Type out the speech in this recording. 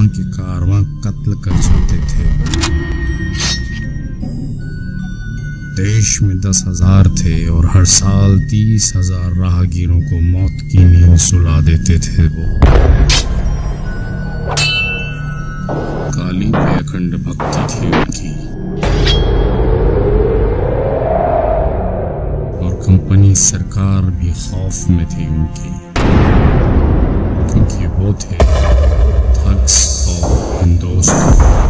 कारवां के कारवां कत्ल कर जाते थे। देश में 10,000 थे और हर साल 30,000 राहगीरों को मौत की नींद सुला देते थे वो। काली पे अखंड भक्ति थी उनकी और कंपनी सरकार भी खौफ में थी उनकी, क्योंकि वो थे थग्स और हिंदोस्तान।